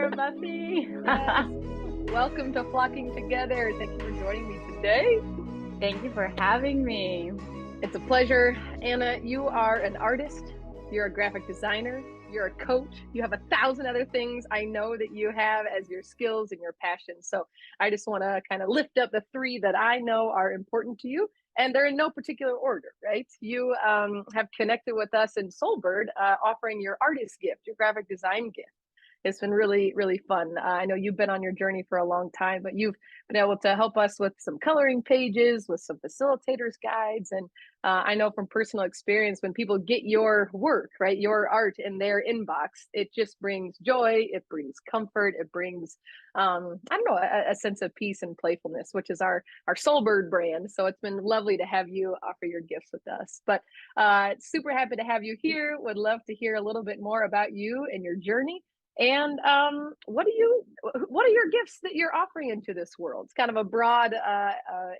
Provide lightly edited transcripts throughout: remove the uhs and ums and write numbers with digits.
there, Buffie. Yes. Welcome to Flocking Together. Thank you for joining me today. Thank you for having me. It's a pleasure. Anna, you are an artist, you're a graphic designer, you're a coach, you have 1,000 other things I know that you have as your skills and your passions. So I just want to kind of lift up the three that I know are important to you. And they're in no particular order, right? You have connected with us in Soulbird, offering your artist gift, your graphic design gift. It's been really, really fun. I know you've been on your journey for a long time, but you've been able to help us with some coloring pages, with some facilitators guides. And I know from personal experience, when people get your work, right, your art in their inbox, it just brings joy, it brings comfort, it brings, I don't know, a sense of peace and playfulness, which is our Soulbird brand. So it's been lovely to have you offer your gifts with us. But super happy to have you here. Would love to hear a little bit more about you and your journey. And what are your gifts that you're offering into this world? It's kind of a broad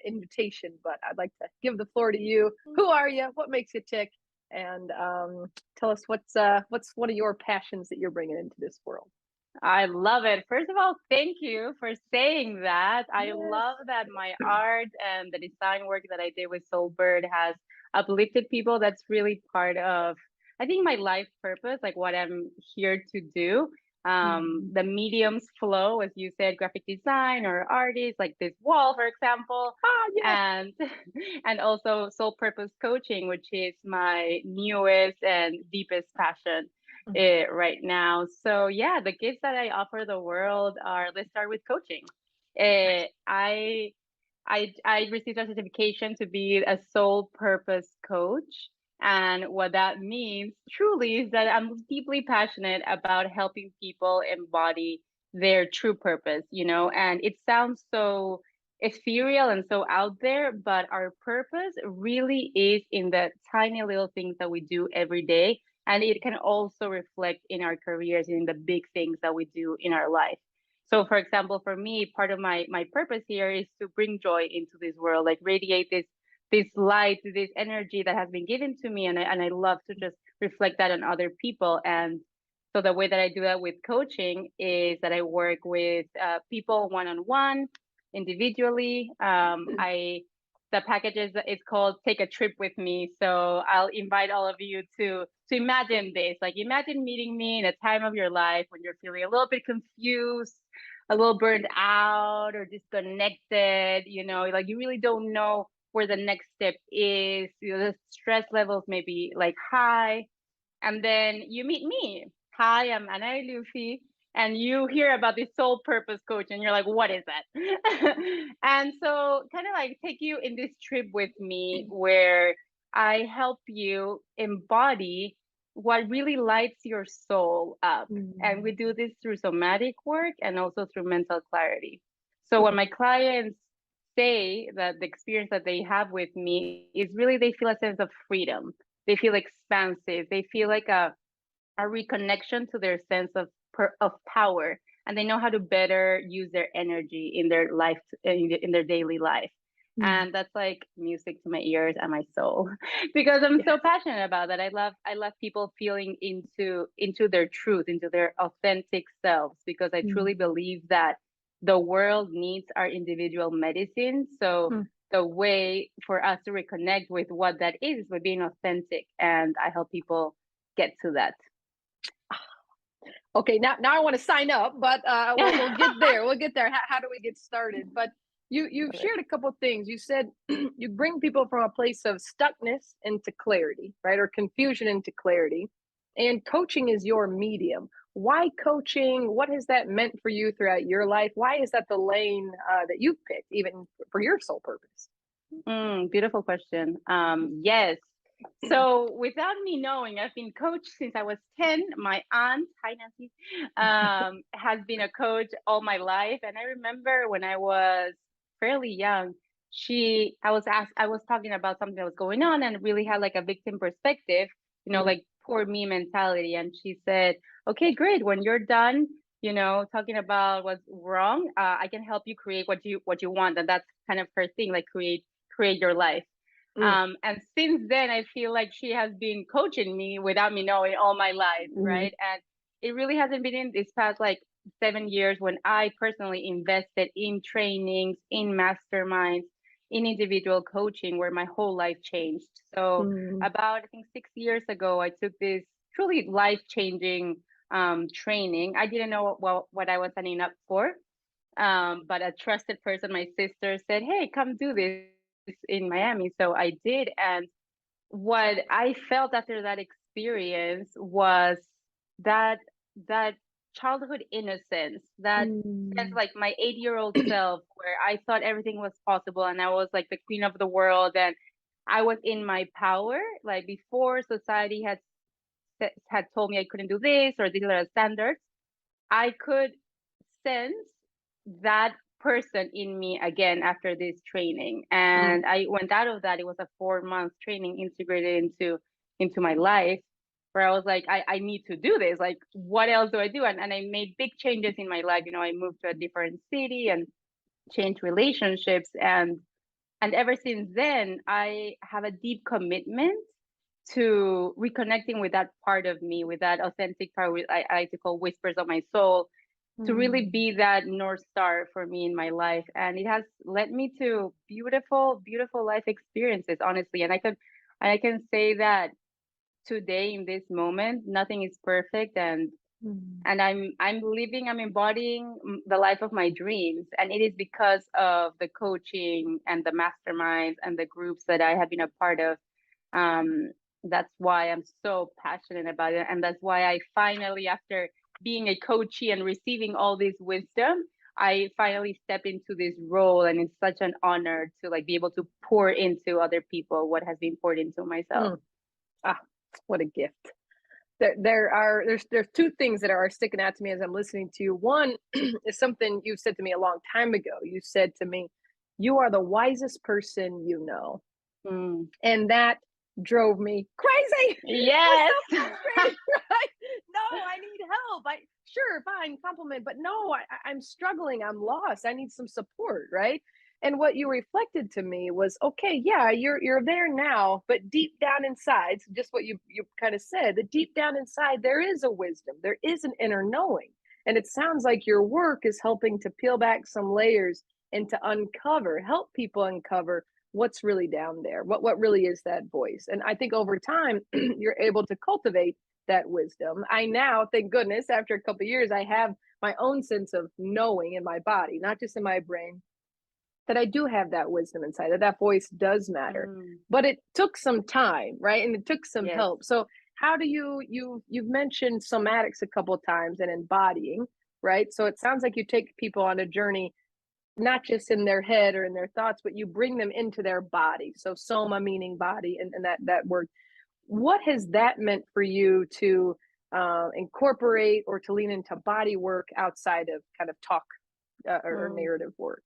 invitation, but I'd like to give the floor to you. Who are you? What makes you tick? And tell us what's one of your passions that you're bringing into this world. I love it. First of all, thank you for saying that. I Yes. love that my art and the design work that I did with Soulbird has uplifted people. That's really part of, I think, my life purpose, like what I'm here to do. The mediums flow, as you said, graphic design or artists, like this wall, for example, Yeah. and also soul purpose coaching, which is my newest and deepest passion right now. So yeah, the gifts that I offer the world are, let's start with coaching. I I received a certification to be a soul purpose coach. And what that means truly is that I'm deeply passionate about helping people embody their true purpose, and it sounds so ethereal and so out there, but our purpose really is in the tiny little things that we do every day. And it can also reflect in our careers, in the big things that we do in our life. So, for example, for me, part of my purpose here is to bring joy into this world, like radiate this light, this energy that has been given to me, and I love to just reflect that on other people. And so the way that I do that with coaching is that I work with people one on one, individually. The packages, it's called Take a Trip with Me. So I'll invite all of you to imagine this. Like, imagine meeting me in a time of your life when you're feeling a little bit confused, a little burned out, or disconnected, like you really don't know where the next step is. The stress levels may be like high. And then you meet me. Hi, I'm Gagliuffi. And you hear about this soul purpose coach, and you're like, what is that? And so, kind of like take you in this trip with me where I help you embody what really lights your soul up. And we do this through somatic work and also through mental clarity. So, when my clients say that the experience that they have with me is really, they feel a sense of freedom, they feel expansive, they feel like a reconnection to their sense of power, and they know how to better use their energy in their life, in their daily life. And that's like music to my ears and my soul because I'm so passionate about that. I love people feeling into their truth, into their authentic selves, because I truly believe that the world needs our individual medicine. So the way for us to reconnect with what that is by being authentic, and I help people get to that. Okay, now I want to sign up, but we'll get there. We'll get there. How do we get started? But you've shared a couple of things. You said you bring people from a place of stuckness into clarity, right, or confusion into clarity, and coaching is your medium. Why coaching? What has that meant for you throughout your life? Why is that the lane that you've picked, even for your soul purpose? Beautiful question. Yes. So without me knowing, I've been coached since I was 10. My aunt, hi Nancy, has been a coach all my life. And I remember when I was fairly young, I was talking about something that was going on and really had like a victim perspective, like poor me mentality. And she said, okay, great. When you're done, talking about what's wrong, I can help you create what you want. And that's kind of her thing, like create your life. And since then, I feel like she has been coaching me without me knowing all my life, right? And it really hasn't been in this past like 7 years when I personally invested in trainings, in masterminds, in individual coaching, where my whole life changed. So Mm, about, I think, 6 years ago, I took this truly life-changing training. I didn't know what I was signing up for, but a trusted person, my sister, said, "Hey, come do this in Miami." So I did, and what I felt after that experience was that that childhood innocence, that sense, mm, like my 8-year-old self, where I thought everything was possible and I was like the queen of the world and I was in my power. Like before society had told me I couldn't do this or these are the standards, I could sense that person in me again after this training. mm, And I went out of that. It was a 4 month training integrated into my life where I was like, I need to do this. Like, what else do I do? And I made big changes in my life. I moved to a different city and changed relationships. And ever since then, I have a deep commitment to reconnecting with that part of me, with that authentic part, I like to call whispers of my soul, to really mm, be that North Star for me in my life. And it has led me to beautiful, beautiful life experiences, honestly. And I can say that today in this moment, nothing is perfect, mm, and I'm embodying the life of my dreams. And it is because of the coaching and the masterminds and the groups that I have been a part of. um, that's why I'm so passionate about it. And that's why I finally, after being a coachee and receiving all this wisdom, I finally stepped into this role. And it's such an honor to like be able to pour into other people what has been poured into myself. mm. Ah, what a gift. There's two things that are sticking out to me as I'm listening to you. One is something you said to me a long time ago. You said to me, "You are the wisest person you know." Mm. And that drove me crazy. It was Yes. so frustrating, right? No, I need help. I sure, fine, compliment, but no, I'm struggling. I'm lost. I need some support, right? And what you reflected to me was, okay, yeah, you're there now, but deep down inside, so just what you kind of said, that deep down inside there is a wisdom, there is an inner knowing, and it sounds like your work is helping to peel back some layers and to help people uncover what's really down there, what really is that voice. And I think over time you're able to cultivate that wisdom. I now, thank goodness, after a couple of years, I have my own sense of knowing in my body, not just in my brain, that I do have that wisdom inside, that voice does matter. Mm. But it took some time, right? And it took some Yes. help. So how do you've mentioned somatics a couple of times and embodying, right? So it sounds like you take people on a journey not just in their head or in their thoughts, but you bring them into their body. So soma meaning body, and that word. What has that meant for you to incorporate or to lean into body work outside of kind of talk or Mm. narrative work?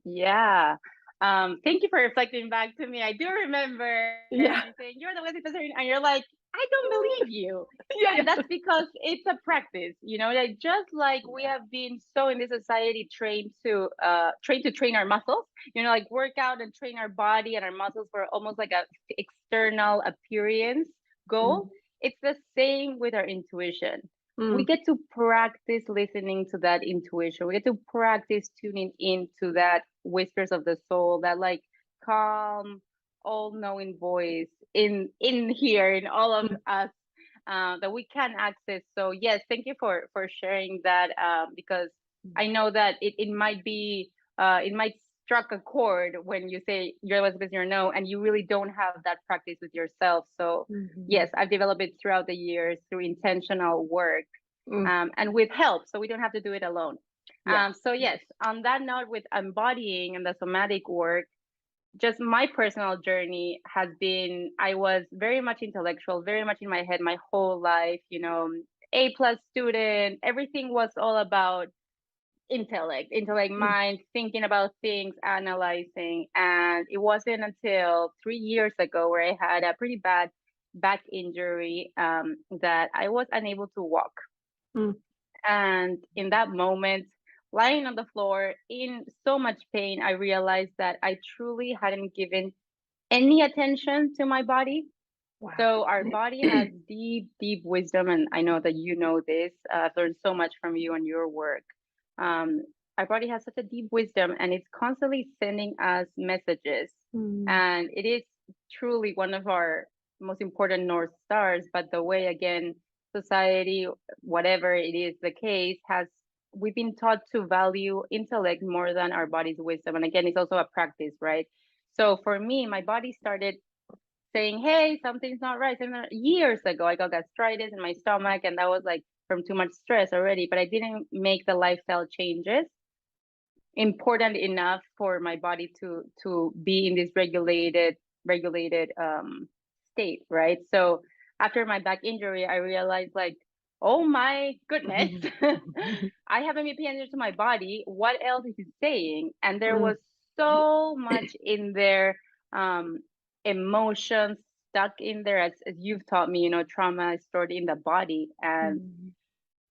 Yeah. Thank you for reflecting back to me. I do remember Yeah, you saying you're the lazy person, and you're like, I don't believe you. yeah, And yeah. that's because it's a practice, like just like we Yeah. have been so in this society trained to train our muscles, like work out and train our body and our muscles for almost like a external appearance goal. Mm, It's the same with our intuition. We mm, get to practice listening to that intuition. We get to practice tuning into that whispers of the soul, that like calm, all-knowing voice in here in all of mm, us, that we can access. So yes, thank you for sharing that, because mm, I know that it might be it might struck a chord when you say you're less busy or no, and you really don't have that practice with yourself. So yes, mhm, I've developed it throughout the years through intentional work, mm. and with help, so we don't have to do it alone. Yeah. So yes, Yes. on that note, with embodying and the somatic work, just my personal journey has been, I was very much intellectual, very much in my head my whole life, A+ student. Everything was all about intellect, Mm, mind, thinking about things, analyzing. And it wasn't until 3 years ago, where I had a pretty bad back injury, that I was unable to walk. mm, And in that moment, lying on the floor in so much pain, I realized that I truly hadn't given any attention to my body. Wow. So our body has deep, deep wisdom, and I know that you know this. I've learned so much from you and your work. Um, our body has such a deep wisdom, and it's constantly sending us messages. Mm, And it is truly one of our most important North Stars. But the way, again, society, whatever it is the case, has we've been taught to value intellect more than our body's wisdom. And again, it's also a practice, right? So for me, my body started saying, "Hey, something's not right." Years ago, I got gastritis in my stomach, and that was like from too much stress already. But I didn't make the lifestyle changes important enough for my body to be in this regulated state, right? So after my back injury, I realized like, oh my goodness, I haven't been paying attention to my body. What else is it saying? And there mm, was so much in there, um, emotions stuck in there, as you've taught me. Trauma is stored in the body, and mm,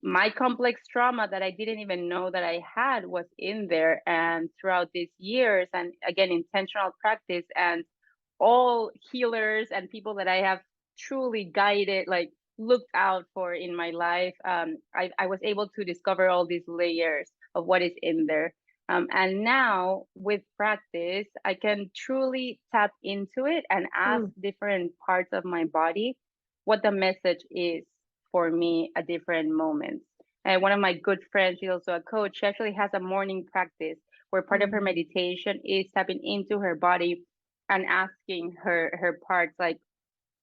my complex trauma that I didn't even know that I had was in there. And throughout these years, and again, intentional practice, and all healers and people that I have truly guided, like looked out for in my life, I was able to discover all these layers of what is in there. And now with practice, I can truly tap into it and ask mm, different parts of my body what the message is for me at different moments. And one of my good friends, she's also a coach, she actually has a morning practice where part of her mm, meditation is tapping into her body and asking her parts like,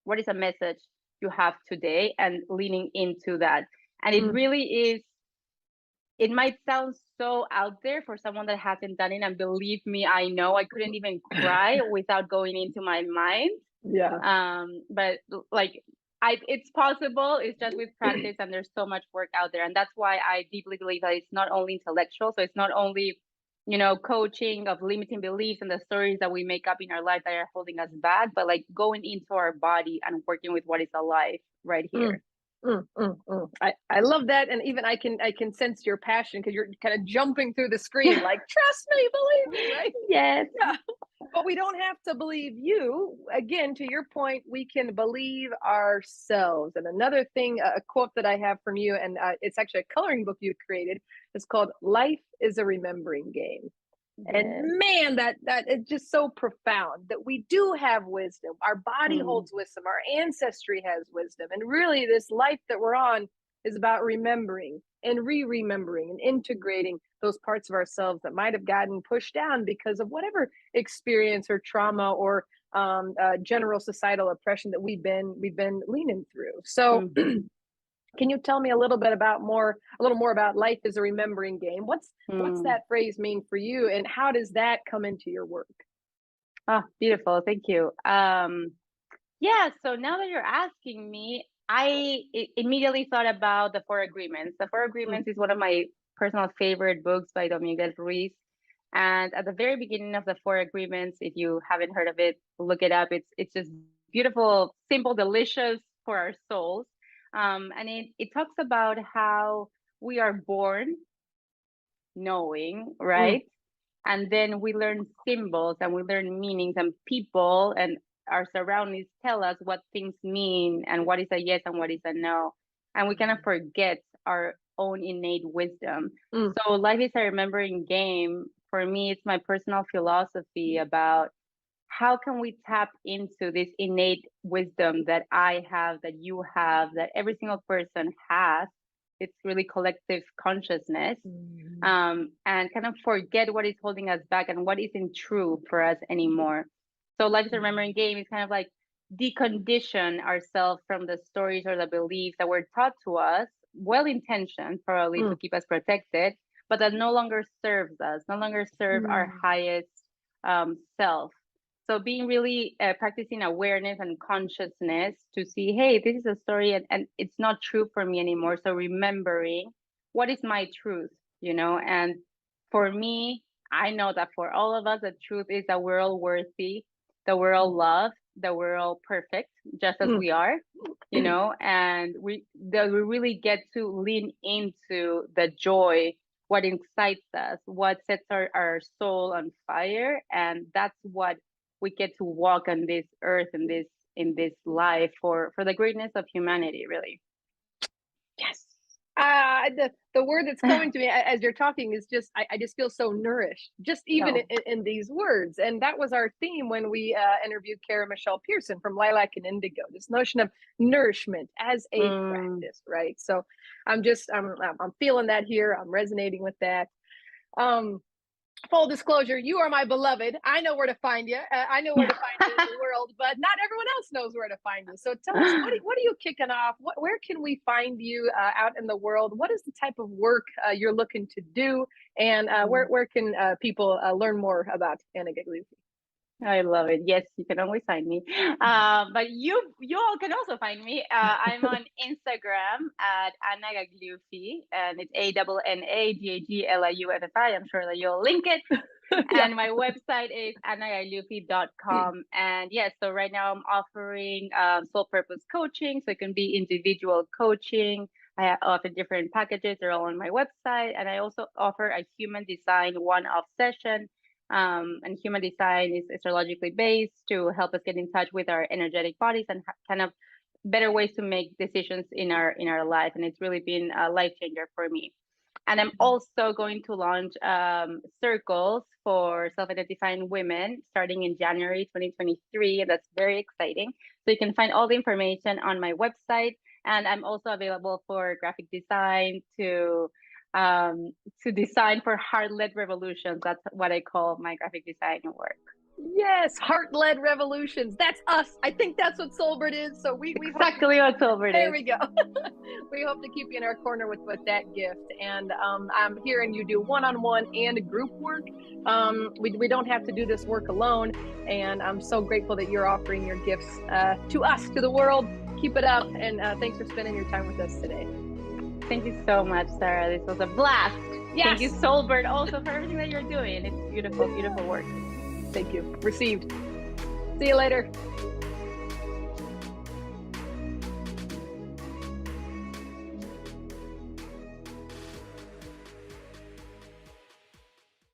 what is a message you have today, and leaning into that. And it mm. really is, it might sound so out there for someone that hasn't done it, and believe me, I know I couldn't even cry without going into my mind. Yeah. But like, it's possible. It's just with practice, and there's so much work out there, and that's why I deeply believe that it's not only intellectual. So it's not only, coaching of limiting beliefs and the stories that we make up in our life that are holding us back, but like going into our body and working with what is alive right Mm, here. I love that, and even I can sense your passion because you're kind of jumping through the screen, like trust me, believe me, right? Yes. Yeah, but we don't have to believe you. Again, to your point, we can believe ourselves. And another thing, a quote that I have from you, and it's actually a coloring book you created. It's called "Life is a Remembering Game." And Yes. man, that is just so profound that we do have wisdom. Our body Mm, holds wisdom, our ancestry has wisdom, and really this life that we're on is about remembering and re-remembering and integrating those parts of ourselves that might have gotten pushed down because of whatever experience or trauma or general societal oppression that we've been leaning through. So mhm, can you tell me a little more about life is a remembering game? What's mm. that phrase mean for you, and how does that come into your work? Oh, beautiful. Thank you. Yeah, so now that you're asking me, immediately thought about the Four Agreements. The Four Mm, Agreements is one of my personal favorite books by Don Miguel Ruiz. And at the very beginning of the Four Agreements, if you haven't heard of it, look it up. It's just beautiful, simple, delicious for our souls. And it talks about how we are born knowing, mm, right? And then we learn symbols and we learn meanings, and people and our surroundings tell us what things mean and what is a yes and what is a no. And we kind of forget our own innate wisdom. mm, So life is a remembering game. For me, it's my personal philosophy about how can we tap into this innate wisdom that I have, that you have, that every single person has. It's really collective consciousness, mm, and kind of forget what is holding us back and what isn't true for us anymore. So life is a remembering game is kind of like decondition ourselves from the stories or the beliefs that were taught to us, well intentioned probably mm, to keep us protected, but that no longer serves us, no longer serve our mm, highest self. So being really practicing awareness and consciousness to see, hey, this is a story, and it's not true for me anymore. So remembering what is my truth, and for me, I know that for all of us, the truth is that we're all worthy, that we're all loved, that we're all perfect, just as mm, we are, and that we really get to lean into the joy, what excites us, what sets our soul on fire. And that's what we get to walk on this earth and this in this life for the greatness of humanity, really. Yes. The word that's coming to me as you're talking is just, I just feel so nourished, just even in these words. And that was our theme when we interviewed Kara Michelle Pearson from Lilac and Indigo, this notion of nourishment as a practice, right? So I'm feeling that here. I'm resonating with that. Full disclosure, you are my beloved. I know where to find you. I know where to find you in the world, but not everyone else knows where to find you. So tell us, what are you kicking off? Where can we find you out in the world? What is the type of work you're looking to do? And where can people learn more about Anna Gagliuffi? I love it. Yes, you can always find me. But you all can also find me. I'm on Instagram at Anna Gagliuffi, and it's ANNAGAGLIUFFI. I'm sure that you'll link it. Yeah. And my website is annagagliuffi.com. And yes, so right now I'm offering soul purpose coaching. So it can be individual coaching. I offer different packages. They're all on my website. And I also offer a human design one-off session. And human design is astrologically based to help us get in touch with our energetic bodies and kind of better ways to make decisions in our life. And it's really been a life changer for me. And I'm also going to launch circles for self-identifying women starting in January 2023. And that's very exciting. So you can find all the information on my website. And I'm also available for graphic design to design for heart-led revolutions. That's what I call my graphic design work. Yes, heart-led revolutions. That's us. I think that's what Soulbird is. So we exactly what Soulbird is. There we go. We hope to keep you in our corner with that gift. And I'm hearing you do one-on-one and group work. We don't have to do this work alone. And I'm so grateful that you're offering your gifts to us, to the world. Keep it up. And thanks for spending your time with us today. Thank you so much, Sarah. This was a blast. Yes. Thank you, Soulbird, also for everything that you're doing. It's beautiful, beautiful work. Thank you. Received. See you later.